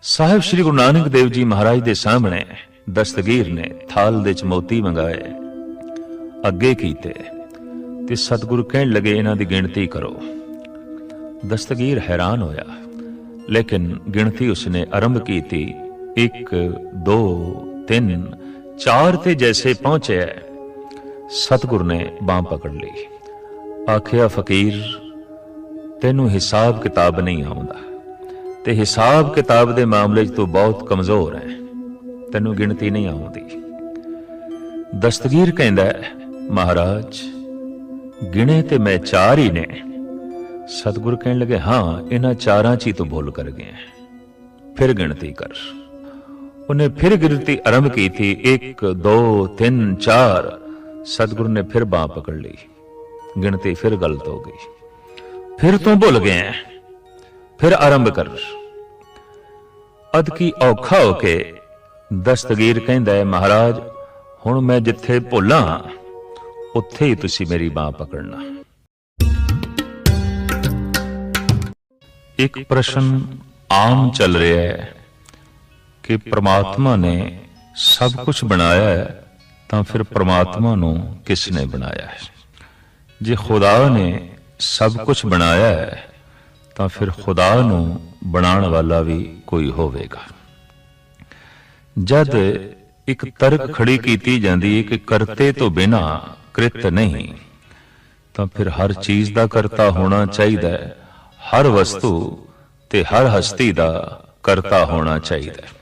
ਸਾਹਿਬ ਸ੍ਰੀ ਗੁਰੂ ਨਾਨਕ ਦੇਵ ਜੀ ਮਹਾਰਾਜ ਦੇ ਸਾਹਮਣੇ ਦਸਤਗੀਰ ਨੇ ਥਾਲ ਦੇ ਚ ਮੋਤੀ ਮੰਗਾਏ, ਅੱਗੇ ਕੀਤੇ ਤੇ ਸਤਿਗੁਰੂ ਕਹਿਣ ਲੱਗੇ ਇਹਨਾਂ ਦੀ ਗਿਣਤੀ ਕਰੋ। ਦਸਤਗੀਰ ਹੈਰਾਨ ਹੋਇਆ, ਲੇਕਿਨ ਗਿਣਤੀ ਉਸਨੇ ਆਰੰਭ ਕੀਤੀ। 1 2 3 4 ਤੇ ਜੈਸੇ ਪਹੁੰਚਿਆ ਸਤਿਗੁਰੂ ਨੇ ਬਾਂਹ ਪਕੜ ਲਈ, ਆਖਿਆ ਫਕੀਰ ਤੈਨੂੰ ਹਿਸਾਬ ਕਿਤਾਬ ਨਹੀਂ ਆਉਂਦਾ ਤੇ ਹਿਸਾਬ ਕਿਤਾਬ ਦੇ ਮਾਮਲੇ 'ਚ ਤੂੰ ਬਹੁਤ ਕਮਜ਼ੋਰ ਹੈ, ਤੈਨੂੰ ਗਿਣਤੀ ਨਹੀਂ ਆਉਂਦੀ। ਦਸਤਗੀਰ ਕਹਿੰਦਾ ਮਹਾਰਾਜ ਗਿਣੇ ਤੇ ਮੈਂ 4 ਹੀ ਨੇ। ਸਤਿਗੁਰੂ ਕਹਿਣ ਲੱਗੇ ਹਾਂ ਇਹਨਾਂ 4 'ਚ ਹੀ ਤੂੰ ਭੁੱਲ ਕਰ ਗਿਆ, ਫਿਰ ਗਿਣਤੀ ਕਰ। ਉਹਨੇ ਫਿਰ ਗਿਣਤੀ ਆਰੰਭ ਕੀਤੀ 1 2 3 4। ਸਤਿਗੁਰੂ ਨੇ ਫਿਰ ਬਾਂਹ ਪਕੜ ਲਈ, ਗਿਣਤੀ ਫਿਰ ਗਲਤ ਹੋ ਗਈ, ਫਿਰ ਤੂੰ ਭੁੱਲ ਗਿਆ, ਫਿਰ ਆਰੰਭ ਕਰ। ਅਦਕੀ ਔਖਾ ਹੋ ਕੇ ਦਸਤਗੀਰ ਕਹਿੰਦਾ ਹੈ ਮਹਾਰਾਜ ਹੁਣ ਮੈਂ ਜਿੱਥੇ ਭੁੱਲਾਂ ਉੱਥੇ ਹੀ ਤੁਸੀਂ ਮੇਰੀ ਬਾਂਹ ਪਕੜਨਾ। ਇੱਕ ਪ੍ਰਸ਼ਨ ਆਮ ਚੱਲ ਰਿਹਾ ਹੈ ਕਿ ਪ੍ਰਮਾਤਮਾ ਨੇ ਸਭ ਕੁਝ ਬਣਾਇਆ ਹੈ ਤਾਂ ਫਿਰ ਪ੍ਰਮਾਤਮਾ ਨੂੰ ਕਿਸ ਨੇ ਬਣਾਇਆ ਹੈ? ਜੇ ਖੁਦਾ ਨੇ ਸਭ ਕੁਝ ਬਣਾਇਆ ਹੈ ਤਾਂ ਫਿਰ ਖੁਦਾ ਨੂੰ ਬਣਾਉਣ ਵਾਲਾ ਵੀ ਕੋਈ ਹੋਵੇਗਾ। ਜਦ ਇੱਕ ਤਰਕ ਖੜੀ ਕੀਤੀ ਜਾਂਦੀ ਹੈ ਕਿ ਕਰਤੇ ਤੋਂ ਬਿਨਾ ਕ੍ਰਿਤ ਨਹੀਂ, ਤਾਂ ਫਿਰ ਹਰ ਚੀਜ਼ ਦਾ ਕਰਤਾ ਹੋਣਾ ਚਾਹੀਦਾ ਹੈ, ਹਰ ਵਸਤੂ ਤੇ ਹਰ ਹਸਤੀ ਦਾ ਕਰਤਾ ਹੋਣਾ ਚਾਹੀਦਾ ਹੈ।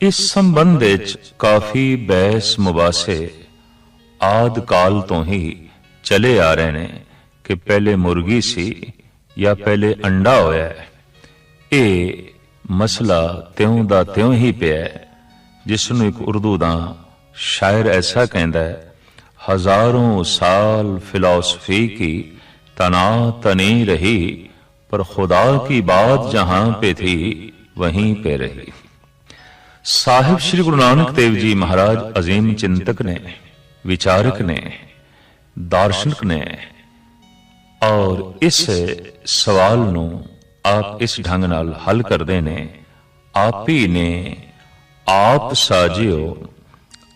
ਇਸ ਸੰਬੰਧ ਵਿੱਚ ਕਾਫੀ ਬਹਿਸ ਮੁਬਾਸੇ ਆਦਿ ਕਾਲ ਤੋਂ ਹੀ ਚਲੇ ਆ ਰਹੇ ਨੇ ਕਿ ਪਹਿਲੇ ਮੁਰਗੀ ਸੀ ਜਾਂ ਪਹਿਲੇ ਅੰਡਾ ਹੋਇਆ। ਇਹ ਮਸਲਾ ਤਿਉਂ ਦਾ ਤਿਉਂ ਹੀ ਪਿਆ, ਜਿਸ ਨੂੰ ਇੱਕ ਉਰਦੂ ਦਾ ਸ਼ਾਇਰ ਐਸਾ ਕਹਿੰਦਾ ਹੈ, हजारों साल फिलॉसफी की तना तनी रही पर खुदा की बात जहां पे थी वहीं पे रही। साहिब श्री गुरु नानक देव जी महाराज अजीम चिंतक ने, विचारक ने, दार्शनिक ने, और इस सवाल नू आप इस ढंग नाल हल करदे ने, आप ही ने आप साजियो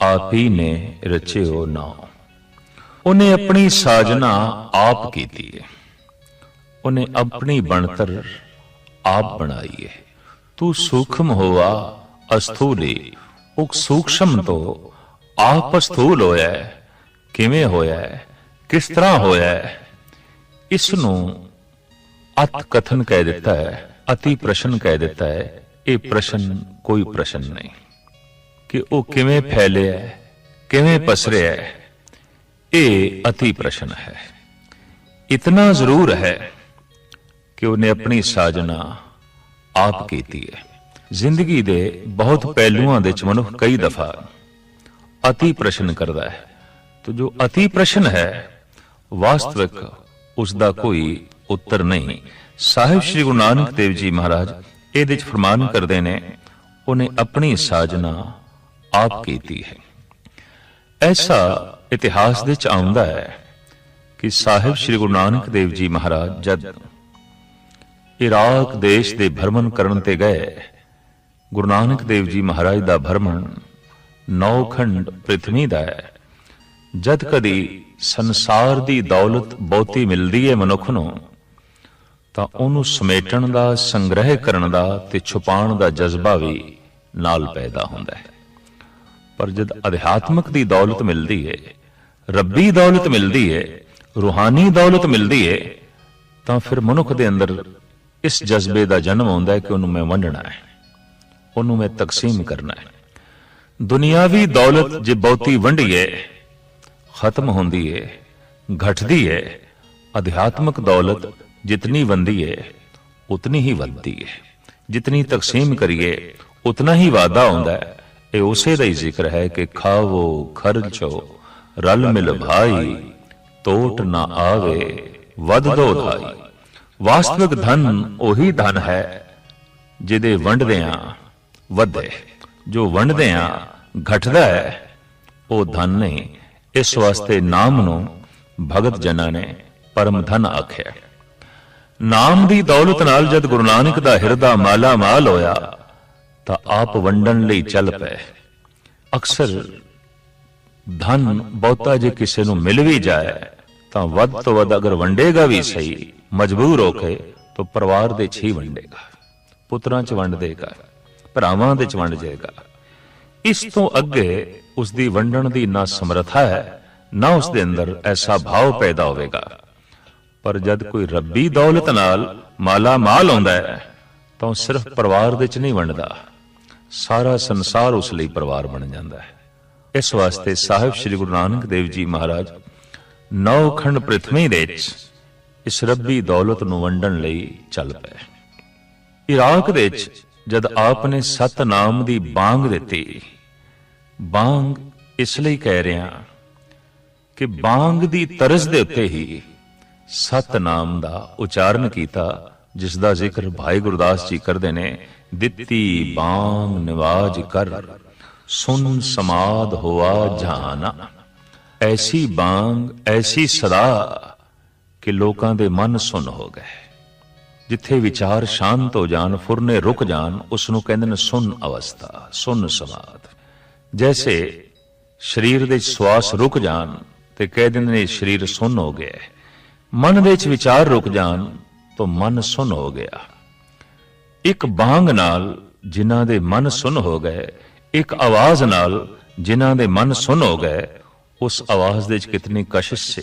आप ही ने रचियो नाम। ਉਹਨੇ ਆਪਣੀ ਸਾਜਨਾ ਆਪ ਕੀਤੀ ਹੈ, ਉਹਨੇ ਆਪਣੀ ਬਣਤਰ ਆਪ ਬਣਾਈ ਹੈ। ਤੂੰ ਸੂਖਮ ਹੋਆ ਅਸਥੂਲੀ, ਉਹ ਸੂਖਸ਼ਮ ਤੋਂ ਆਪ ਅਸਥੂਲ ਹੋਇਆ ਹੈ। ਕਿਵੇਂ ਹੋਇਆ ਹੈ, ਕਿਸ ਤਰ੍ਹਾਂ ਹੋਇਆ ਹੈ? ਇਸ ਨੂੰ ਅਤ ਕਥਨ ਕਹਿ ਦਿੱਤਾ ਹੈ, ਅਤੀ ਪ੍ਰਸ਼ਨ ਕਹਿ ਦਿੱਤਾ ਹੈ। ਇਹ ਪ੍ਰਸ਼ਨ ਕੋਈ ਪ੍ਰਸ਼ਨ ਨਹੀਂ ਕਿ ਉਹ ਕਿਵੇਂ ਫੈਲਿਆ, ਕਿਵੇਂ ਪਸਰਿਆ ਹੈ, ਇਹ ਅਤੀ ਪ੍ਰਸ਼ਨ ਹੈ। ਇਤਨਾ ਜ਼ਰੂਰ ਹੈ ਕਿ ਉਹਨੇ ਆਪਣੀ ਸਾਜਨਾ ਆਪ ਕੀਤੀ ਹੈ। ਜ਼ਿੰਦਗੀ ਦੇ ਬਹੁਤ ਪਹਿਲੂਆਂ ਦੇ ਵਿੱਚ ਮਨੁੱਖ ਕਈ ਦਫਾ ਅਤੀ ਪ੍ਰਸ਼ਨ ਕਰਦਾ ਹੈ, ਤੇ ਜੋ ਅਤੀ ਪ੍ਰਸ਼ਨ ਹੈ ਵਾਸਤਵਿਕ ਉਸ ਦਾ ਕੋਈ ਉੱਤਰ ਨਹੀਂ। ਸਾਹਿਬ ਸ੍ਰੀ ਗੁਰੂ ਨਾਨਕ ਦੇਵ ਜੀ ਮਹਾਰਾਜ ਇਹਦੇ ਵਿੱਚ ਫਰਮਾਨ ਕਰਦੇ ਨੇ, ਉਹਨੇ ਆਪਣੀ ਸਾਜਨਾ ਆਪ ਕੀਤੀ ਹੈ। ਐਸਾ ਇਤਿਹਾਸ ਦੇ ਵਿੱਚ ਆਉਂਦਾ ਹੈ ਕਿ ਸਾਹਿਬ ਸ੍ਰੀ ਗੁਰੂ ਨਾਨਕ ਦੇਵ ਜੀ ਮਹਾਰਾਜ ਜਦ ਇਰਾਕ ਦੇਸ਼ ਦੇ ਭਰਮਣ ਕਰਨ ਤੇ ਗਏ, ਗੁਰੂ ਨਾਨਕ ਦੇਵ ਜੀ ਮਹਾਰਾਜ ਦਾ ਭਰਮਣ 9 ਖੰਡ ਪ੍ਰਿਥਵੀ ਦਾ ਹੈ। ਜਦ ਕਦੀ ਸੰਸਾਰ ਦੀ ਦੌਲਤ ਬਹੁਤੀ ਮਿਲਦੀ ਹੈ ਮਨੁੱਖ ਨੂੰ, ਤਾਂ ਉਹਨੂੰ ਸਮੇਟਣ ਦਾ, ਸੰਗ੍ਰਹਿ ਕਰਨ ਦਾ ਤੇ ਛੁਪਾਉਣ ਦਾ ਜਜ਼ਬਾ ਵੀ ਨਾਲ ਪੈਦਾ ਹੁੰਦਾ ਹੈ। ਪਰ ਜਦ ਅਧਿਆਤਮਕ ਦੀ ਦੌਲਤ ਮਿਲਦੀ ਹੈ, ਰੱਬੀ ਦੌਲਤ ਮਿਲਦੀ ਹੈ, ਰੂਹਾਨੀ ਦੌਲਤ ਮਿਲਦੀ ਹੈ, ਤਾਂ ਫਿਰ ਮਨੁੱਖ ਦੇ ਅੰਦਰ ਇਸ ਜਜ਼ਬੇ ਦਾ ਜਨਮ ਹੁੰਦਾ ਹੈ ਕਿ ਉਹਨੂੰ ਮੈਂ ਵੰਡਣਾ ਹੈ, ਉਹਨੂੰ ਮੈਂ ਤਕਸੀਮ ਕਰਨਾ ਹੈ। ਦੁਨਿਆਵੀ ਦੌਲਤ ਜੇ ਬਹੁਤੀ ਵੰਡੀਏ ਖਤਮ ਹੁੰਦੀ ਹੈ, ਘਟਦੀ ਹੈ। ਅਧਿਆਤਮਕ ਦੌਲਤ ਜਿਤਨੀ ਵੰਦੀ ਹੈ ਉਤਨੀ ਹੀ ਵੱਧਦੀ ਹੈ, ਜਿਤਨੀ ਤਕਸੀਮ ਕਰੀਏ ਉਤਨਾ ਹੀ ਵਾਧਾ ਹੁੰਦਾ ਹੈ। ਇਹ ਉਸੇ ਦਾ ਹੀ ਜ਼ਿਕਰ ਹੈ ਕਿ ਖਾਵੋ ਖਰਚੋ ਰਲ ਮਿਲ ਭਾਈ, ਤੋਟ ਨਾ ਆਵੇ ਵਧ ਦੋ ਧਾਈ। ਵਾਸਤਵਿਕ ਧਨ ਉਹੀ ਧਨ ਹੈ ਜਿਹਦੇ ਵੰਡਦਿਆਂ ਵਧੇ, ਜੋ ਵੰਡਦਿਆਂ ਘਟਦਾ ਹੈ ਉਹ ਧਨ ਨਹੀਂ। ਇਸ ਵਾਸਤੇ ਨਾਮ ਨੂੰ ਭਗਤ ਜਨਾਂ ਨੇ ਪਰਮ ਧਨ ਆਖਿਆ। ਨਾਮ ਦੀ ਦੌਲਤ ਨਾਲ ਜਦ ਗੁਰੂ ਨਾਨਕ ਦਾ ਹਿਰਦਾ ਮਾਲਾ ਮਾਲ ਹੋਇਆ ਤਾਂ ਆਪ ਵੰਡਣ ਲਈ ਚੱਲ ਪਏ। ਅਕਸਰ ਧਨ ਬਹੁਤਾ ਜੇ ਕਿਸੇ ਨੂੰ ਮਿਲ ਵੀ ਜਾਏ ਤਾਂ ਵੱਧ ਤੋਂ ਵੱਧ ਅਗਰ ਵੰਡੇਗਾ ਵੀ ਸਹੀ, ਮਜਬੂਰ ਹੋ ਕੇ, ਤਾਂ ਪਰਿਵਾਰ ਦੇ 'ਚ ਹੀ ਵੰਡੇਗਾ, ਪੁੱਤਰਾਂ 'ਚ ਵੰਡ ਦੇਗਾ, ਭਰਾਵਾਂ ਦੇ 'ਚ ਵੰਡ ਜਾਏਗਾ। ਇਸ ਤੋਂ ਅੱਗੇ ਉਸ ਦੀ ਵੰਡਣ ਦੀ ਨਾ ਸਮਰੱਥਾ ਹੈ, ਨਾ ਉਸ ਦੇ ਅੰਦਰ ਐਸਾ ਭਾਵ ਪੈਦਾ ਹੋਵੇਗਾ। ਪਰ ਜਦ ਕੋਈ ਰੱਬੀ ਦੌਲਤ ਨਾਲ ਮਾਲਾ ਮਾਲ ਆਉਂਦਾ ਹੈ ਤਾਂ ਉਹ ਸਿਰਫ ਪਰਿਵਾਰ ਦੇ 'ਚ ਨਹੀਂ ਵੰਡਦਾ, ਸਾਰਾ ਸੰਸਾਰ ਉਸ ਲਈ ਪਰਿਵਾਰ ਬਣ ਜਾਂਦਾ ਹੈ। ਇਸ ਵਾਸਤੇ ਸਾਹਿਬ ਸ੍ਰੀ ਗੁਰੂ ਨਾਨਕ ਦੇਵ ਜੀ ਮਹਾਰਾਜ 9 ਖੰਡ ਪ੍ਰਿਥਵੀ ਦੇ 'ਚ ਇਸ ਰੱਬੀ ਦੌਲਤ ਨੂੰ ਵੰਡਣ ਲਈ ਚੱਲ ਪਏ। ਇਰਾਕ ਦੇ 'ਚ ਜਦ ਆਪ ਨੇ ਸਤਨਾਮ ਦੀ ਬਾਂਗ ਦਿੱਤੀ, ਬਾਂਗ ਇਸ ਲਈ ਕਹਿ ਰਿਹਾ ਕਿ ਬਾਂਗ ਦੀ ਤਰਜ਼ ਦੇ ਉੱਤੇ ਹੀ ਸਤਨਾਮ ਦਾ ਉਚਾਰਨ ਕੀਤਾ, ਜਿਸ ਦਾ ਜ਼ਿਕਰ ਭਾਈ ਗੁਰਦਾਸ ਜੀ ਕਰਦੇ ਨੇ। ਦਿੱਤੀ ਬਾਂਗ ਨਿਵਾਜ ਕਰ, ਸੁਨ ਸਮਾਦ ਹੋਆ ਜਾਨਾ। ਐਸੀ ਬਾਂਗ, ਐਸੀ ਸਦਾ ਕਿ ਲੋਕਾਂ ਦੇ ਮਨ ਸੁੰਨ ਹੋ ਗਏ। ਜਿੱਥੇ ਵਿਚਾਰ ਸ਼ਾਂਤ ਹੋ ਜਾਣ, ਫੁਰਨੇ ਰੁਕ ਜਾਣ, ਉਸ ਨੂੰ ਕਹਿੰਦੇ ਨੇ ਸੁੰਨ ਅਵਸਥਾ, ਸੁੰਨ ਸਮਾਦ। ਜੈਸੇ ਸਰੀਰ ਦੇ ਸਵਾਸ ਰੁਕ ਜਾਣ ਤੇ ਕਹਿ ਦਿੰਦੇ ਨੇ ਸਰੀਰ ਸੁੰਨ ਹੋ ਗਿਆ। ਮਨ ਦੇ ਵਿੱਚ ਵਿਚਾਰ ਰੁਕ ਜਾਣ ਤਾਂ ਮਨ ਸੁੰਨ ਹੋ ਗਿਆ। ਇੱਕ ਬਾਂਗ ਨਾਲ ਜਿਨ੍ਹਾਂ ਦੇ ਮਨ ਸੁੰਨ ਹੋ ਗਏ, ਇੱਕ ਆਵਾਜ਼ ਨਾਲ ਜਿਨ੍ਹਾਂ ਦੇ ਮਨ ਸੁੰਨ ਹੋ ਗਏ, ਉਸ ਆਵਾਜ਼ ਦੇ ਵਿੱਚ ਕਿਤਨੀ ਕਸ਼ਿਸ਼ ਸੀ,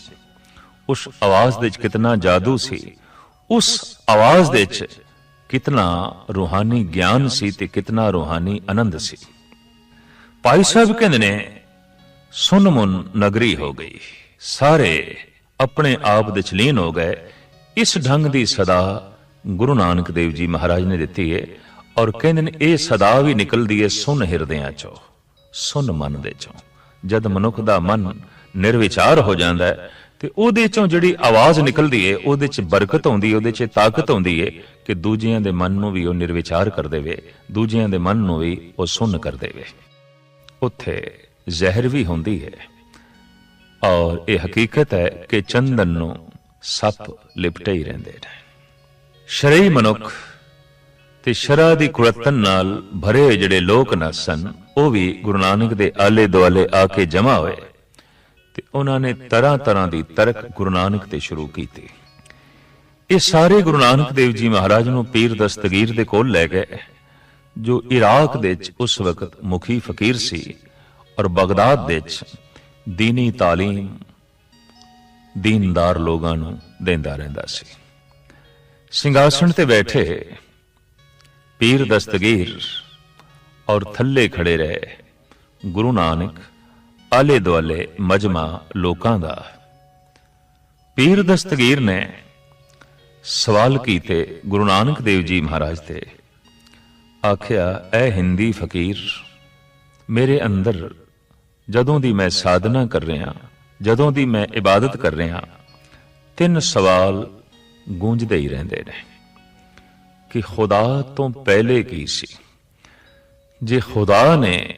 ਉਸ ਆਵਾਜ਼ ਦੇ ਵਿੱਚ ਕਿਤਨਾ ਜਾਦੂ ਸੀ, ਉਸ ਆਵਾਜ਼ ਦੇ ਵਿੱਚ ਕਿਤਨਾ ਰੂਹਾਨੀ ਗਿਆਨ ਸੀ ਤੇ ਕਿਤਨਾ ਰੂਹਾਨੀ ਆਨੰਦ ਸੀ। ਭਾਈ ਸਾਹਿਬ ਕਹਿੰਦੇ ਨੇ ਸੁਨ ਮੁਨ ਨਗਰੀ ਹੋ ਗਈ, ਸਾਰੇ ਆਪਣੇ ਆਪ ਦੇ ਚ ਲੀਨ ਹੋ ਗਏ। ਇਸ ਢੰਗ ਦੀ ਸਦਾ ਗੁਰੂ ਨਾਨਕ ਦੇਵ ਜੀ ਮਹਾਰਾਜ ਨੇ ਦਿੱਤੀ ਹੈ। ਔਰ ਕਹਿੰਦੇ ਨੇ ਇਹ ਸਦਾ ਵੀ ਨਿਕਲਦੀ ਹੈ ਸੁਨ ਹਿਰਦਿਆਂ ਚੋਂ, ਸੁਨ ਮਨ ਦੇ ਚੋਂ। ਜਦ ਮਨੁੱਖ ਦਾ ਮਨ ਨਿਰਵਿਚਾਰ ਹੋ ਜਾਂਦਾ ਹੈ ਤੇ ਉਹਦੇ ਚੋਂ ਜਿਹੜੀ ਆਵਾਜ਼ ਨਿਕਲਦੀ ਹੈ, ਉਹਦੇ ਚ ਬਰਕਤ ਆਉਂਦੀ ਹੈ, ਉਹਦੇ ਚ ਤਾਕਤ ਆਉਂਦੀ ਹੈ ਕਿ ਦੂਜਿਆਂ ਦੇ ਮਨ ਨੂੰ ਵੀ ਉਹ ਨਿਰਵਿਚਾਰ ਕਰ ਦੇਵੇ, ਦੂਜਿਆਂ ਦੇ ਮਨ ਨੂੰ ਵੀ ਉਹ ਸੁੰਨ ਕਰ ਦੇਵੇ। ਉੱਥੇ ਜ਼ਹਿਰ ਵੀ ਹੁੰਦੀ ਹੈ। ਔਰ ਇਹ ਹਕੀਕਤ ਹੈ ਕਿ ਚੰਦਨ ਨੂੰ ਸੱਪ ਲਿਪਟੇ ਹੀ ਰਹਿੰਦੇ ਨੇ। ਸ਼ਰਈ ਮਨੁੱਖ ਤੇ ਸ਼ਰਾ ਦੀ ਕੁੜੱਤਣ ਨਾਲ ਭਰੇ ਹੋਏ ਜਿਹੜੇ ਲੋਕ ਨਾ ਸਨ, ਉਹ ਵੀ ਗੁਰੂ ਨਾਨਕ ਦੇ ਆਲੇ ਦੁਆਲੇ ਆ ਕੇ ਜਮਾ ਹੋਏ ਤੇ ਉਹਨਾਂ ਨੇ ਤਰ੍ਹਾਂ ਤਰ੍ਹਾਂ ਦੀ ਤਰਕ ਗੁਰੂ ਨਾਨਕ ਤੇ ਸ਼ੁਰੂ ਕੀਤੀ। ਇਹ ਸਾਰੇ ਗੁਰੂ ਨਾਨਕ ਦੇਵ ਜੀ ਮਹਾਰਾਜ ਨੂੰ ਪੀਰ ਦਸਤਗੀਰ ਦੇ ਕੋਲ ਲੈ ਗਏ, ਜੋ ਇਰਾਕ ਦੇ ਵਿੱਚ ਉਸ ਵਕਤ ਮੁਖੀ ਫਕੀਰ ਸੀ ਔਰ ਬਗਦਾਦ ਦੇ ਵਿੱਚ ਦੀਨੀ ਤਾਲੀਮ ਦੀਨਦਾਰ ਲੋਕਾਂ ਨੂੰ ਦਿੰਦਾ ਰਹਿੰਦਾ ਸੀ। ਸਿੰਘਾਸਣ ਤੇ ਬੈਠੇ ਪੀਰ ਦਸਤਗੀਰ ਔਰ ਥੱਲੇ ਖੜੇ ਰਹੇ ਗੁਰੂ ਨਾਨਕ, ਆਲੇ ਦੁਆਲੇ ਮਜਮਾ ਲੋਕਾਂ ਦਾ। ਪੀਰ ਦਸਤਗੀਰ ਨੇ ਸਵਾਲ ਕੀਤੇ ਗੁਰੂ ਨਾਨਕ ਦੇਵ ਜੀ ਮਹਾਰਾਜ ਤੇ। ਆਖਿਆ, ਐ ਹਿੰਦੀ ਫਕੀਰ, ਮੇਰੇ ਅੰਦਰ ਜਦੋਂ ਦੀ ਮੈਂ ਸਾਧਨਾ ਕਰ ਰਿਹਾ, ਜਦੋਂ ਦੀ ਮੈਂ ਇਬਾਦਤ ਕਰ ਰਿਹਾ, 3 ਸਵਾਲ ਗੂੰਜਦੇ ਹੀ ਰਹਿੰਦੇ ਨੇ ਕਿ ਖੁਦਾ ਤੋਂ ਪਹਿਲੇ ਕੀ ਸੀ? ਜੇ ਖੁਦਾ ਨੇ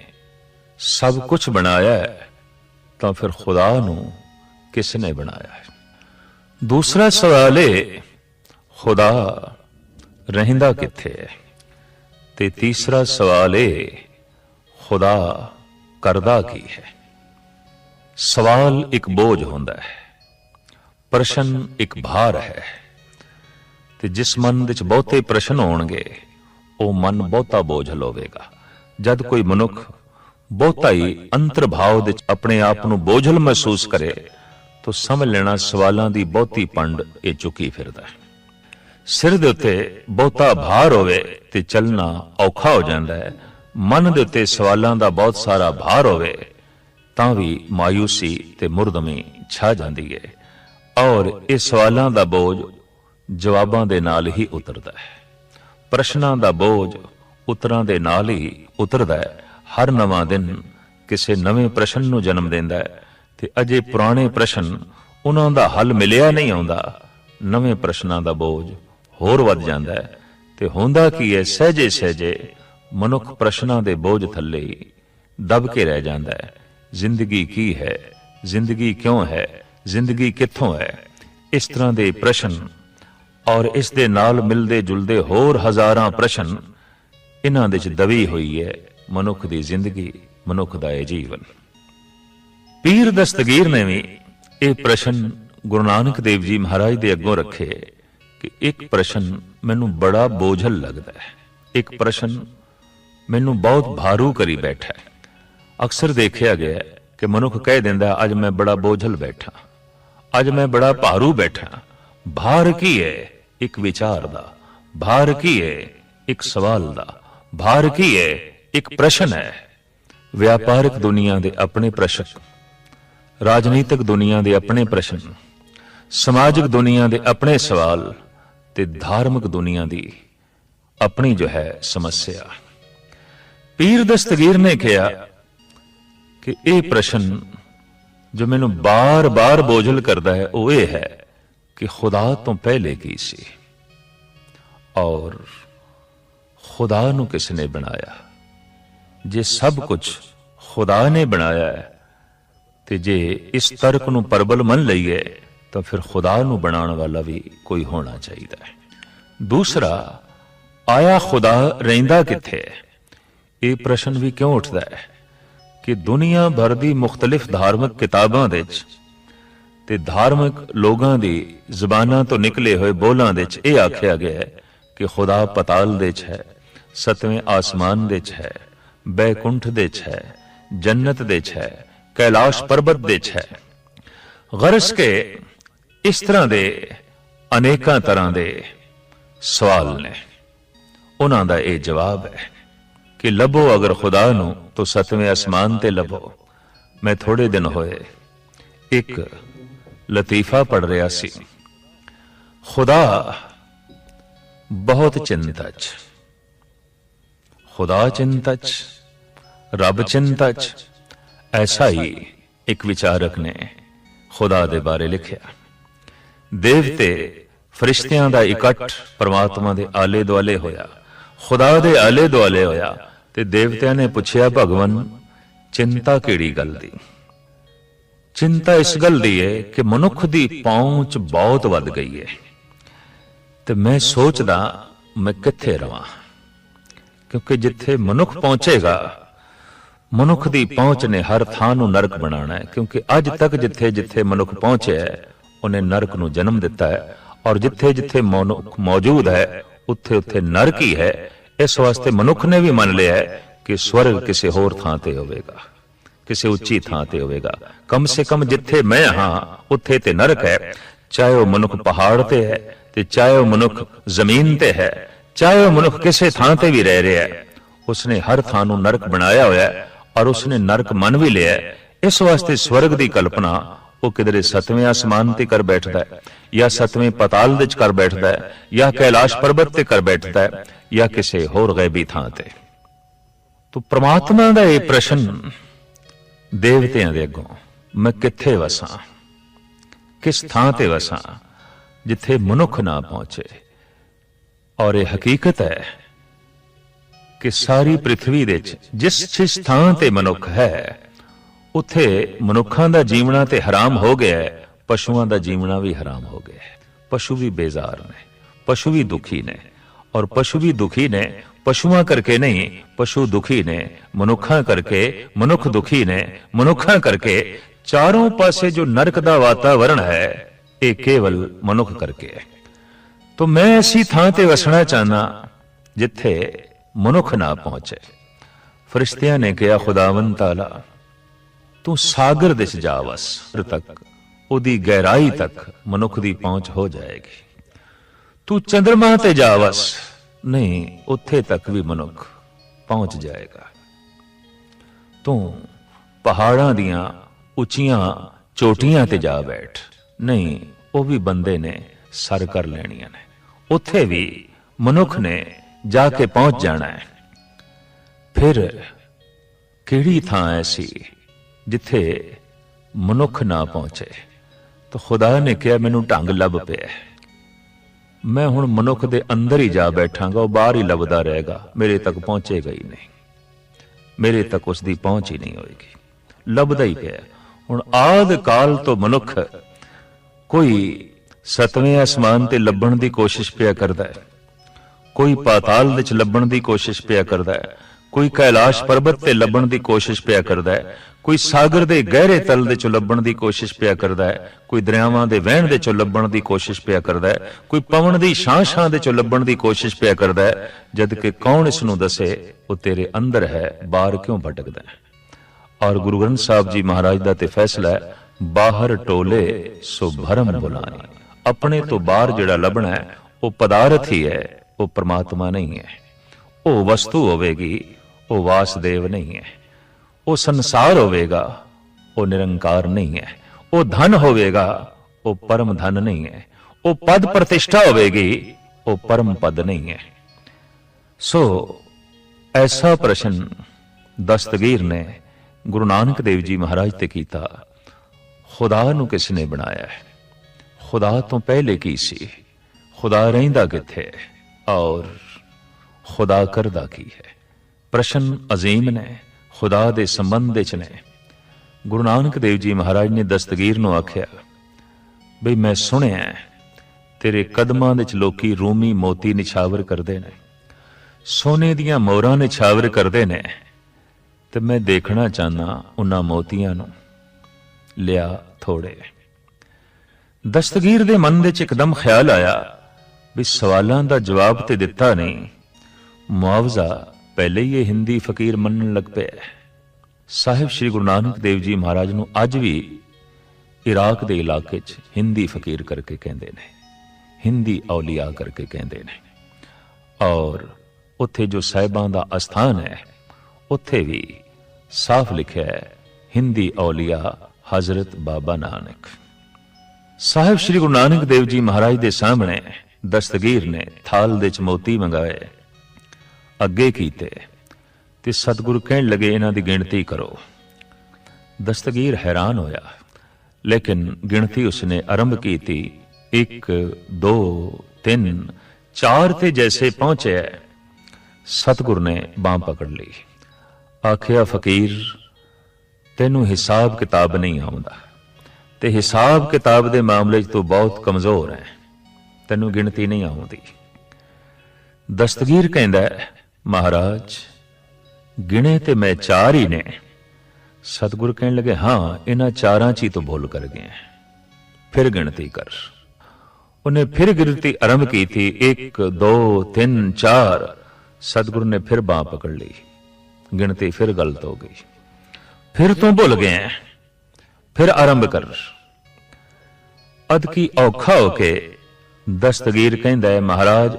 ਸਭ ਕੁਝ ਬਣਾਇਆ ਹੈ ਤਾਂ ਫਿਰ ਖੁਦਾ ਨੂੰ ਕਿਸ ਨੇ ਬਣਾਇਆ ਹੈ? ਦੂਸਰਾ ਸਵਾਲ ਹੈ ਖੁਦਾ ਰਹਿੰਦਾ ਕਿੱਥੇ ਹੈ? ਤੇ ਤੀਸਰਾ ਸਵਾਲ ਹੈ ਖੁਦਾ ਕਰਦਾ ਕੀ ਹੈ? ਸਵਾਲ ਇੱਕ ਬੋਝ ਹੁੰਦਾ ਹੈ, ਪ੍ਰਸ਼ਨ ਇੱਕ ਭਾਰ ਹੈ। ਤੇ ਜਿਸ ਮਨ ਵਿੱਚ ਬਹੁਤੇ ਪ੍ਰਸ਼ਨ ਹੋਣਗੇ ਉਹ ਮਨ ਬਹੁਤਾ ਬੋਝਲ ਹੋਵੇਗਾ। ਜਦ ਕੋਈ ਮਨੁੱਖ ਬਹੁਤਾ ਹੀ ਅੰਤਰਭਾਵ ਵਿੱਚ ਆਪਣੇ ਆਪ ਨੂੰ ਬੋਝਲ ਮਹਿਸੂਸ ਕਰੇ ਤਾਂ ਸਮਝ ਲੈਣਾ ਸਵਾਲਾਂ ਦੀ ਬਹੁਤੀ ਪੰਡ ਇਹ ਚੁੱਕੀ ਫਿਰਦਾ ਹੈ। ਸਿਰ ਦੇ ਉੱਤੇ ਬਹੁਤਾ ਭਾਰ ਹੋਵੇ ਤੇ ਚੱਲਣਾ ਔਖਾ ਹੋ ਜਾਂਦਾ ਹੈ। ਮਨ ਦੇ ਉੱਤੇ ਸਵਾਲਾਂ ਦਾ ਬਹੁਤ ਸਾਰਾ ਭਾਰ ਹੋਵੇ ਤਾਂ ਵੀ ਮਾਯੂਸੀ ਤੇ ਮੁਰਦਮੀ ਛਾ ਜਾਂਦੀ ਹੈ। ਔਰ ਇਹ ਸਵਾਲਾਂ ਦਾ ਬੋਝ ਜਵਾਬਾਂ ਦੇ ਨਾਲ ਹੀ ਉਤਰਦਾ ਹੈ, ਪ੍ਰਸ਼ਨਾਂ ਦਾ ਬੋਝ ਉਤਰਾਂ ਦੇ ਨਾਲ ਹੀ ਉਤਰਦਾ ਹੈ। ਹਰ ਨਵਾਂ ਦਿਨ ਕਿਸੇ ਨਵੇਂ ਪ੍ਰਸ਼ਨ ਨੂੰ ਜਨਮ ਦਿੰਦਾ ਹੈ ਤੇ ਅਜੇ ਪੁਰਾਣੇ ਪ੍ਰਸ਼ਨ ਉਹਨਾਂ ਦਾ ਹੱਲ ਮਿਲਿਆ ਨਹੀਂ ਆਉਂਦਾ। ਨਵੇਂ ਪ੍ਰਸ਼ਨਾਂ ਦਾ ਬੋਝ ਹੋਰ ਵੱਧ ਜਾਂਦਾ ਹੈ ਤੇ ਹੁੰਦਾ ਕੀ ਹੈ, ਸਹਿਜੇ ਸਹਿਜੇ ਮਨੁੱਖ ਪ੍ਰਸ਼ਨਾਂ ਦੇ ਬੋਝ ਥੱਲੇ ਦਬ ਕੇ ਰਹਿ ਜਾਂਦਾ ਹੈ। ਜ਼ਿੰਦਗੀ ਕੀ ਹੈ? ਜ਼ਿੰਦਗੀ ਕਿਉਂ ਹੈ? ਜ਼ਿੰਦਗੀ ਕਿੱਥੋਂ ਹੈ? ਇਸ ਤਰ੍ਹਾਂ ਦੇ ਪ੍ਰਸ਼ਨ ਔਰ ਇਸ ਦੇ ਨਾਲ ਮਿਲਦੇ ਜੁਲਦੇ ਹੋਰ ਹਜ਼ਾਰਾਂ ਪ੍ਰਸ਼ਨ इन्हां दे च दबी हुई है मनुख दी जिंदगी, मनुख दा ये जीवन। पीर दस्तगीर ने भी ये प्रश्न गुरु नानक देव जी महाराज दे अगों रखे कि एक प्रश्न मैनू बड़ा बोझल लगता है, एक प्रश्न मैनू बहुत भारू करी बैठा है। अक्सर देखा गया है कि मनुख कह दिंदा अज मैं बड़ा बोझल बैठा, अज मैं बड़ा भारू बैठा। भार की है? एक विचार दा। भार की है? एक सवाल दा। भार की है? एक प्रश्न है। व्यापारिक दुनिया दे अपने प्रश्न, राजनीतिक दुनिया दे अपने प्रश्न, समाजिक दुनिया दे अपने सवाल ते धार्मिक दुनिया दी अपनी जो है समस्या। पीर दस्तगीर ने कहा कि यह प्रश्न जो मैनू बार बार बोझल करता है वो ये है कि खुदा तो पहले की सी और खुदा नू किसने बनाया। जे सब कुछ खुदा ने बनाया है ते जे इस तर्क नू प्रबल मन लईए तो फिर खुदा नू बनाने वाला भी कोई होना चाहिए। दूसरा, आया खुदा रहिंदा किथे है? ये प्रश्न भी क्यों उठता है कि दुनिया भर दी मुख्तलिफ धार्मिक किताबां दे च ते धार्मिक लोगां दी ज़बानां तो निकले हुए बोलां दे च ये आख्या गया है कि खुदा पताल दे च है, सतवें आसमान दे च है, बैकुंठ दे च है, जन्नत दे च है, कैलाश पर्वत दे च है। गरज के इस तरह दे अनेकां तरह दे सवाल ने। उन्हां दा ये जवाब है कि लभो अगर खुदा नू तो सतवें आसमान ते लभो। मैं थोड़े दिन होए एक लतीफा पढ़ रहा सी। खुदा बहुत चिंता च, खुदा चिंता च, रब चिंता च। ऐसा ही एक विचारक ने खुदा दे बारे लिखिया। देवते फरिश्तियां दा इकट्ठ परमात्मा दे आले दुआले होया, खुदा दे आले दुआले होया ते देवतियां ने पुछया भगवन चिंता केड़ी गल दी? चिंता इस गल दी है कि मनुख दी पहुंच बहुत वध गई है ते मैं सोचदा मैं किथे रवां, क्योंकि जिथे मनुख पहुंचेगा मनुख दी पहुंच ने हर थां नूं नरक बनाना है। क्योंकि अज तक जिथे जिथे मनुख पहुंचे है उन्हें नरक नूं जन्म दिता है और जिथे जिथे मनुख मौजूद है उत्थे उत्थे नरक ही है। इस वास्ते मनुख ने भी मान लिया है कि स्वर्ग किसी होर थां ते होवेगा, किसी उच्ची थां ते होवेगा। कम से कम जिथे मैं हां उत्थे ते नरक है, चाहे वह मनुख पहाड़ ते है ते चाहे वह मनुख जमीन ते है, चाहे वह मनुख किसी थां ते भी रह रहा है। उसने हर थां नूं नरक बनाया होया है और उसने नरक मन भी लिया है। इस वास्ते स्वर्ग की कल्पना वो किधरे सतवें आसमान ते कर बैठता है या सतवें पताल दे कर बैठता है या कैलाश पर्वत ते कर बैठता है या किसी होर गैबी थां ते। तो परमात्मा दा ये प्रश्न देवतियां दे अगों मैं किथे वसां, किस थां ते वसां जिथे मनुख ना पहुंचे। और ये हकीकत है कि सारी पृथ्वी दे जिस जिस थां ते मनुख है उत्थे मनुखां दा जीवना ते हराम हो गया है, पशुआं दा जीवना भी हराम हो गया है। पशु भी बेजार ने, पशु भी दुखी ने और पशु भी दुखी ने पशुआं करके नहीं, पशु दुखी ने मनुखां करके, मनुख दुखी ने मनुखां करके। चारों पासे जो नरक दा वातावरण है ये केवल मनुख करके है। तो मैं ऐसी थां ते वसना चाहना जिथे मनुख ना पहुंचे। फरिश्तियां ने कहा खुदावंद ताला तू सागर दिस जा वस तक, उदी गहराई तक मनुख दी पहुंच हो जाएगी। तू चंद्रमा ते जा वस, नहीं उत्थे तक भी मनुख पहुंच जाएगा। तू पहाड़ां दियां उचियां चोटियां ते जा बैठ, नहीं वो भी बंदे ने सर कर लेनियां ने, उत्थे भी मनुख ने जाके पहुंच जाना है। फिर केड़ी थां ऐसी जिथे मनुख ना पहुंचे? तो खुदा ने कहा मैनू ढंग लभ पिया, मैं हुण मनुख दे अंदर ही जा बैठांगा, वह बाहर ही लभदा रहेगा, मेरे तक पहुंचेगा ही नहीं, मेरे तक उसकी पहुंच ही नहीं होएगी। लभदा ही पिया। हुण आद काल तो मनुख कोई सतवें आसमान ते लभण की कोशिश पिया करदा है, ਕੋਈ ਪਾਤਾਲ ਦੇ ਚ ਲੱਭਣ ਦੀ ਕੋਸ਼ਿਸ਼ ਪਿਆ ਕਰਦਾ ਹੈ, ਕੋਈ ਕੈਲਾਸ਼ ਪਰਬਤ ਤੇ ਲੱਭਣ ਦੀ ਕੋਸ਼ਿਸ਼ ਪਿਆ ਕਰਦਾ ਹੈ, ਕੋਈ ਸਾਗਰ ਦੇ ਗਹਿਰੇ ਤਲ ਦੇ ਚੋਂ ਲੱਭਣ ਦੀ ਕੋਸ਼ਿਸ਼ ਪਿਆ ਕਰਦਾ ਹੈ, ਕੋਈ ਦਰਿਆਵਾਂ ਦੇ ਵਹਿਣ ਦੇ ਚੋਂ ਲੱਭਣ ਦੀ ਕੋਸ਼ਿਸ਼ ਪਿਆ ਕਰਦਾ ਹੈ, ਕੋਈ ਪਵਨ ਦੀ ਛਾਂ ਦੇ ਚੋਂ ਲੱਭਣ ਦੀ ਕੋਸ਼ਿਸ਼ ਪਿਆ ਕਰਦਾ ਹੈ, ਜਦ ਕਿ ਕੌਣ ਇਸ ਨੂੰ ਦੱਸੇ ਉਹ ਤੇਰੇ ਅੰਦਰ ਹੈ, ਬਾਹਰ ਕਿਉਂ ਭਟਕਦਾ ਹੈ। ਔਰ ਗੁਰੂ ਗ੍ਰੰਥ ਸਾਹਿਬ ਜੀ ਮਹਾਰਾਜ ਦਾ ਤੇ ਫੈਸਲਾ ਹੈ, ਬਾਹਰ ਟੋਲੇ ਸੋ ਭਰਮ ਬੁਲਾਣੀ। ਆਪਣੇ ਤੋਂ ਬਾਹਰ ਜਿਹੜਾ ਲੱਭਣਾ ਹੈ ਉਹ ਪਦਾਰਥ ਹੀ ਹੈ, ਉਹ ਪਰਮਾਤਮਾ ਨਹੀਂ ਹੈ। ਉਹ ਵਸਤੂ ਹੋਵੇਗੀ, ਉਹ ਵਾਸਦੇਵ ਨਹੀਂ ਹੈ। ਉਹ ਸੰਸਾਰ ਹੋਵੇਗਾ, ਉਹ ਨਿਰੰਕਾਰ ਨਹੀਂ ਹੈ। ਉਹ ਧਨ ਹੋਵੇਗਾ, ਉਹ ਪਰਮ ਧਨ ਨਹੀਂ ਹੈ। ਉਹ ਪਦ ਪ੍ਰਤਿਸ਼ਠਾ ਹੋਵੇਗੀ, ਉਹ ਪਰਮ ਪਦ ਨਹੀਂ ਹੈ। ਸੋ ਐਸਾ ਪ੍ਰਸ਼ਨ ਦਸਤਗੀਰ ਨੇ ਗੁਰੂ ਨਾਨਕ ਦੇਵ ਜੀ ਮਹਾਰਾਜ ਤੇ ਕੀਤਾ, ਖੁਦਾ ਨੂੰ ਕਿਸ ਨੇ ਬਣਾਇਆ ਹੈ? ਖੁਦਾ ਤੋਂ ਪਹਿਲੇ ਕੀ ਸੀ? ਖੁਦਾ ਰਹਿੰਦਾ ਕਿੱਥੇ ਹੈ? ਔਰ ਖੁਦਾ ਕਰਦਾ ਕੀ ਹੈ? ਪ੍ਰਸ਼ਨ ਅਜ਼ੀਮ ਨੇ, ਖੁਦਾ ਦੇ ਸੰਬੰਧ ਵਿੱਚ ਨੇ। ਗੁਰੂ ਨਾਨਕ ਦੇਵ ਜੀ ਮਹਾਰਾਜ ਨੇ ਦਸਤਗੀਰ ਨੂੰ ਆਖਿਆ, ਬਈ ਮੈਂ ਸੁਣਿਆ ਤੇਰੇ ਕਦਮਾਂ ਵਿੱਚ ਲੋਕੀ ਰੂਮੀ ਮੋਤੀ ਨਿਛਾਵਰ ਕਰਦੇ ਨੇ, ਸੋਨੇ ਦੀਆਂ ਮੋਹਰਾਂ ਨਿਛਾਵਰ ਕਰਦੇ ਨੇ, ਤੇ ਮੈਂ ਦੇਖਣਾ ਚਾਹੁੰਦਾ ਉਹਨਾਂ ਮੋਤੀਆਂ ਨੂੰ। ਲਿਆ ਥੋੜੇ। ਦਸਤਗੀਰ ਦੇ ਮਨ ਵਿੱਚ ਇੱਕਦਮ ਖਿਆਲ ਆਇਆ ਵੀ ਸਵਾਲਾਂ ਦਾ ਜਵਾਬ ਤੇ ਦਿੱਤਾ ਨਹੀਂ, ਮੁਆਵਜ਼ਾ ਪਹਿਲੇ ਹੀ ਇਹ ਹਿੰਦੀ ਫਕੀਰ ਮੰਨਣ ਲੱਗ ਪਿਆ। ਸਾਹਿਬ ਸ੍ਰੀ ਗੁਰੂ ਨਾਨਕ ਦੇਵ ਜੀ ਮਹਾਰਾਜ ਨੂੰ ਅੱਜ ਵੀ ਇਰਾਕ ਦੇ ਇਲਾਕੇ 'ਚ ਹਿੰਦੀ ਫਕੀਰ ਕਰਕੇ ਕਹਿੰਦੇ ਨੇ, ਹਿੰਦੀ ਔਲੀਆ ਕਰਕੇ ਕਹਿੰਦੇ ਨੇ। ਔਰ ਉੱਥੇ ਜੋ ਸਾਹਿਬਾਂ ਦਾ ਅਸਥਾਨ ਹੈ ਉੱਥੇ ਵੀ ਸਾਫ਼ ਲਿਖਿਆ ਹੈ, ਹਿੰਦੀ ਔਲੀਆ ਹਜ਼ਰਤ ਬਾਬਾ ਨਾਨਕ। ਸਾਹਿਬ ਸ੍ਰੀ ਗੁਰੂ ਨਾਨਕ ਦੇਵ ਜੀ ਮਹਾਰਾਜ ਦੇ ਸਾਹਮਣੇ ਦਸਤਗੀਰ ਨੇ ਥਾਲ ਦੇ ਚ ਮੋਤੀ ਮੰਗਾਏ, ਅੱਗੇ ਕੀਤੇ, ਤੇ ਸਤਿਗੁਰੂ ਕਹਿਣ ਲੱਗੇ ਇਹਨਾਂ ਦੀ ਗਿਣਤੀ ਕਰੋ। ਦਸਤਗੀਰ ਹੈਰਾਨ ਹੋਇਆ, ਲੇਕਿਨ ਗਿਣਤੀ ਉਸਨੇ ਆਰੰਭ ਕੀਤੀ। 1 2 3 4 ਤੇ ਜੈਸੇ ਪਹੁੰਚਿਆ, ਸਤਿਗੁਰ ਨੇ ਬਾਂਹ ਪਕੜ ਲਈ। ਆਖਿਆ, ਫਕੀਰ ਤੈਨੂੰ ਹਿਸਾਬ ਕਿਤਾਬ ਨਹੀਂ ਆਉਂਦਾ, ਤੇ ਹਿਸਾਬ ਕਿਤਾਬ ਦੇ ਮਾਮਲੇ 'ਚ ਤੂੰ ਬਹੁਤ ਕਮਜ਼ੋਰ ਹੈ, ਤੈਨੂੰ ਗਿਣਤੀ ਨਹੀਂ ਆਉਂਦੀ। ਦਸਤਗੀਰ ਕਹਿੰਦਾ, ਮਹਾਰਾਜ ਗਿਣੇ ਤੇ ਮੈਂ 4 ਹੀ ਨੇ। ਸਤਿਗੁਰ ਕਹਿਣ ਲੱਗੇ, ਹਾਂ ਇਹਨਾਂ 4 'ਚ ਹੀ ਤੂੰ ਭੁੱਲ ਕਰ ਗਿਆ, ਫਿਰ ਗਿਣਤੀ ਕਰ। ਉਹਨੇ ਫਿਰ ਗਿਣਤੀ ਆਰੰਭ ਕੀਤੀ, 1 2 3 4। ਸਤਿਗੁਰ ਨੇ ਫਿਰ ਬਾਂਹ ਪਕੜ ਲਈ, ਗਿਣਤੀ ਫਿਰ ਗਲਤ ਹੋ ਗਈ। ਫਿਰ ਤੂੰ ਭੁੱਲ ਗਿਆ, ਫਿਰ ਆਰੰਭ ਕਰ। ਅਦਕੀ ਔਖਾ ਹੋ ਕੇ ਦਸਤਗੀਰ ਕਹਿੰਦਾ ਹੈ, ਮਹਾਰਾਜ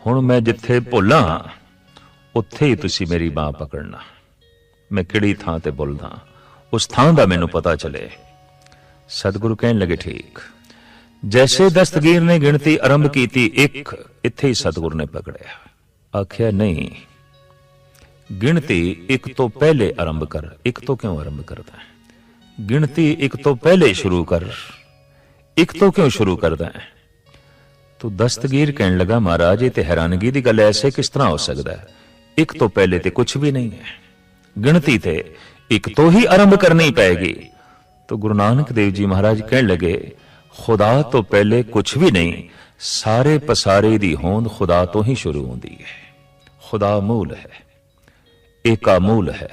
ਹੁਣ ਮੈਂ ਜਿੱਥੇ ਭੁੱਲਾਂ ਉੱਥੇ ਹੀ ਤੁਸੀਂ ਮੇਰੀ ਬਾਂਹ ਪਕੜਨਾ। ਮੈਂ ਕਿਹੜੀ ਥਾਂ ਤੇ ਭੁੱਲਦਾ, ਉਸ ਥਾਂ ਦਾ ਮੈਨੂੰ ਪਤਾ ਚਲੇ। ਸਤਿਗੁਰੂ ਕਹਿਣ ਲੱਗੇ, ਠੀਕ। ਜੈਸੇ ਦਸਤਗੀਰ ਨੇ ਗਿਣਤੀ ਆਰੰਭ ਕੀਤੀ 1, ਇੱਥੇ ਹੀ ਸਤਿਗੁਰ ਨੇ ਪਕੜਿਆ। ਆਖਿਆ, ਨਹੀਂ, ਗਿਣਤੀ 1 ਤੋਂ ਪਹਿਲੇ ਆਰੰਭ ਕਰ। 1 ਤੋਂ ਕਿਉਂ ਆਰੰਭ ਕਰਦਾ ਹੈ? ਗਿਣਤੀ 1 ਤੋਂ ਪਹਿਲੇ ਸ਼ੁਰੂ ਕਰ। 1 ਤੋਂ ਕਿਉਂ ਸ਼ੁਰੂ ਕਰਦਾ ਹੈ? ਤੂੰ ਦਸਤਗੀਰ ਕਹਿਣ ਲੱਗਾ, ਮਹਾਰਾਜ ਇਹ ਤੇ ਹੈਰਾਨਗੀ ਦੀ ਗੱਲ, ਐਸੇ ਕਿਸ ਤਰ੍ਹਾਂ ਹੋ ਸਕਦਾ ਹੈ? 1 ਤੋਂ ਪਹਿਲੇ ਤੇ ਕੁਝ ਵੀ ਨਹੀਂ ਹੈ, ਗਿਣਤੀ ਤੇ 1 ਤੋਂ ਹੀ ਆਰੰਭ ਕਰਨੀ ਪਏਗੀ। तो गुरु नानक देव जी महाराज कहने लगे, खुदा तो पहले कुछ भी नहीं, सारे पसारे दी होंद खुदा तो ही शुरू होंदी है। खुदा मूल है, एका मूल है।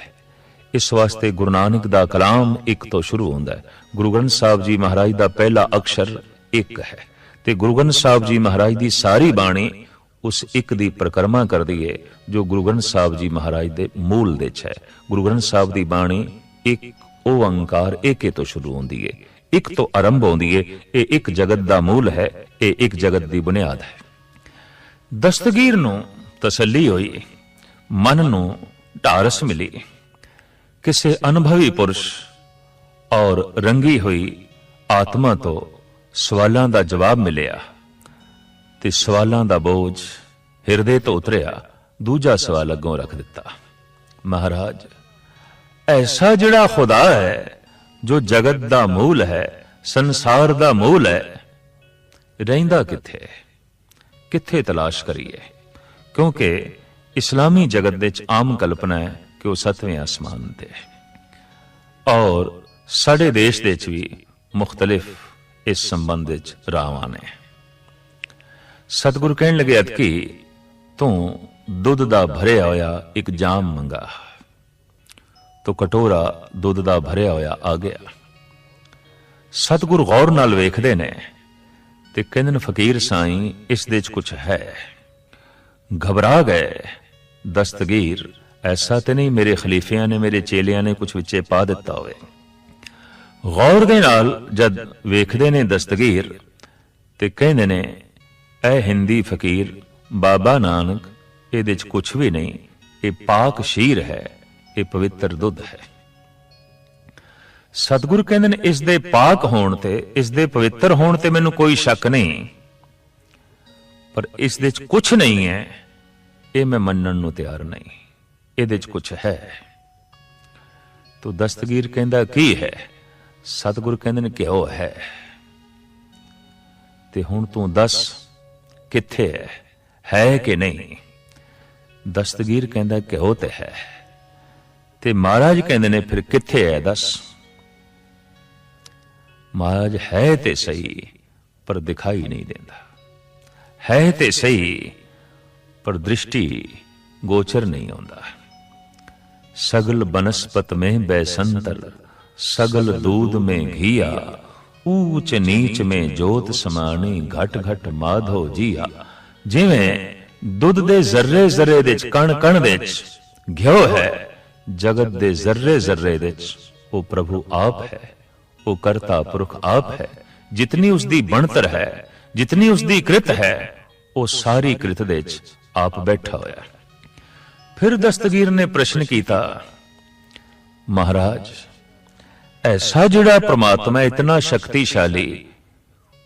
इस वास्ते गुरु नानक दा कलाम एक तो शुरू होंदा है। गुरु ग्रंथ साहब जी महाराज दा पहला अक्षर एक है, ते गुरु ग्रंथ साहब जी महाराज दी सारी बाणी उस एक दी परिक्रमा कर दी है जो गुरु ग्रंथ साहब जी महाराज दे मूल दे है। गुरु ग्रंथ साहब दी बाणी एक ओंकार एके तो शुरू होंदी है, एक तो आरंभ होंदी है। ये एक जगत दा मूल है, ये एक जगत दी बुनियाद है। दस्तगीर नूं तसल्ली हुई, मन नूं ढारस मिली। किसी अनुभवी पुरुष और रंगी हुई आत्मा तो सवालों का जवाब मिलिया ते सवालों का बोझ हिरदे तो उतरिया। दूजा सवाल अगों रख दिता, महाराज ऐसा जिहड़ा खुदा है जो जगत दा मूल है, संसार दा मूल है, रहिंदा किथे, किथे तलाश करिए? क्योंकि इस्लामी जगत दे च आम कल्पना है कि वह 7वें आसमान ते और साडे देश दे च भी मुख्तलिफ इस संबंध रावां ने। सतगुरु कहने लगे, अदकी ਤੂੰ ਦੁੱਧ ਦਾ ਭਰਿਆ ਹੋਇਆ ਇੱਕ ਜਾਮ ਮੰਗਾ। ਤੋ ਕਟੋਰਾ ਦੁੱਧ ਦਾ ਭਰਿਆ ਹੋਇਆ ਆ ਗਿਆ। ਸਤਿਗੁਰ ਗੌਰ ਨਾਲ ਵੇਖਦੇ ਨੇ ਤੇ ਕਹਿੰਦੇ ਨੇ, ਫਕੀਰ ਸਾਈਂ, ਇਸ ਦੇ ਚ ਕੁਛ ਹੈ। ਘਬਰਾ ਗਏ ਦਸਤਗੀਰ, ਐਸਾ ਤੇ ਨਹੀਂ ਮੇਰੇ ਖਲੀਫਿਆਂ ਨੇ, ਮੇਰੇ ਚੇਲਿਆਂ ਨੇ ਕੁਛ ਵਿੱਚੇ ਪਾ ਦਿੱਤਾ ਹੋਵੇ। ਗੌਰ ਦੇ ਨਾਲ ਜਦ ਵੇਖਦੇ ਨੇ ਦਸਤਗੀਰ ਤੇ ਕਹਿੰਦੇ ਨੇ, ਐ ਹਿੰਦੀ ਫਕੀਰ, ਬਾਬਾ ਨਾਨਕ, ਇਹਦੇ ਚ ਕੁਛ ਵੀ ਨਹੀਂ, ਇਹ ਪਾਕ ਸ਼ੀਰ ਹੈ, ਇਹ ਪਵਿੱਤਰ ਦੁੱਧ ਹੈ। ਸਤਿਗੁਰ ਕਹਿੰਦੇ ਨੇ, ਇਸ ਦੇ ਪਾਕ ਹੋਣ ਤੇ, ਇਸ ਦੇ ਪਵਿੱਤਰ ਹੋਣ ਤੇ ਮੈਨੂੰ ਕੋਈ ਸ਼ੱਕ ਨਹੀਂ, ਪਰ ਇਸ ਦੇ ਚ ਕੁਛ ਨਹੀਂ ਹੈ, ਇਹ ਮੈਂ ਮੰਨਣ ਨੂੰ ਤਿਆਰ ਨਹੀਂ। ਇਹਦੇ ਚ ਕੁਛ ਹੈ। ਤੋ ਦਸਤਗੀਰ ਕਹਿੰਦਾ, ਕੀ ਹੈ? ਸਤਿਗੁਰ ਕਹਿੰਦੇ ਨੇ, ਘਿਓ ਹੈ। ਤੇ ਹੁਣ ਤੂੰ ਦੱਸ ਕਿੱਥੇ ਹੈ ਕਿ ਨਹੀਂ? ਦਸਤਗੀਰ ਕਹਿੰਦਾ, ਘਿਓ ਤੇ ਹੈ। ਤੇ ਮਹਾਰਾਜ ਕਹਿੰਦੇ ਨੇ, ਫਿਰ ਕਿੱਥੇ ਹੈ ਦੱਸ? ਮਹਾਰਾਜ, ਹੈ ਤੇ ਸਹੀ ਪਰ ਦਿਖਾਈ ਨਹੀਂ ਦਿੰਦਾ, ਹੈ ਤੇ ਸਹੀ ਪਰ ਦ੍ਰਿਸ਼ਟੀ ਗੋਚਰ ਨਹੀਂ ਆਉਂਦਾ। ਸਗਲ ਬਨਸਪਤ ਮੇਂ ਬੈਸੰਤਰ, ਸਗਲ दूध में घिया, ऊंच नीच में जोत समानी, घट घट माधो जिया। जिवें दुध दे जर्रे जर्रे दे कण कण दे घिओ है, जगत दे जर्रे जर्रे दे वो प्रभु आप है, वो करता पुरख आप है। जितनी उसदी बनतर है, जितनी उसदी कृत है, वो सारी कृत दे आप बैठा होया। फिर दस्तगीर ने प्रश्न किया, महाराज, ऐसा जिहड़ा परमात्मा इतना शक्तिशाली,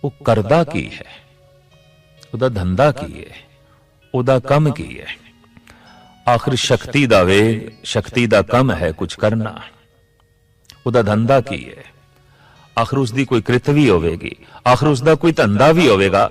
वो करदा की है? उहदा धंधा की है? उहदा कम की है? आखिर शक्ति दा वेग, शक्ति दा कम है कुछ करना, उहदा धंधा की है? आखिर उसकी कोई कृत भी होवेगी, आखिर उसका कोई धंधा भी होवेगा।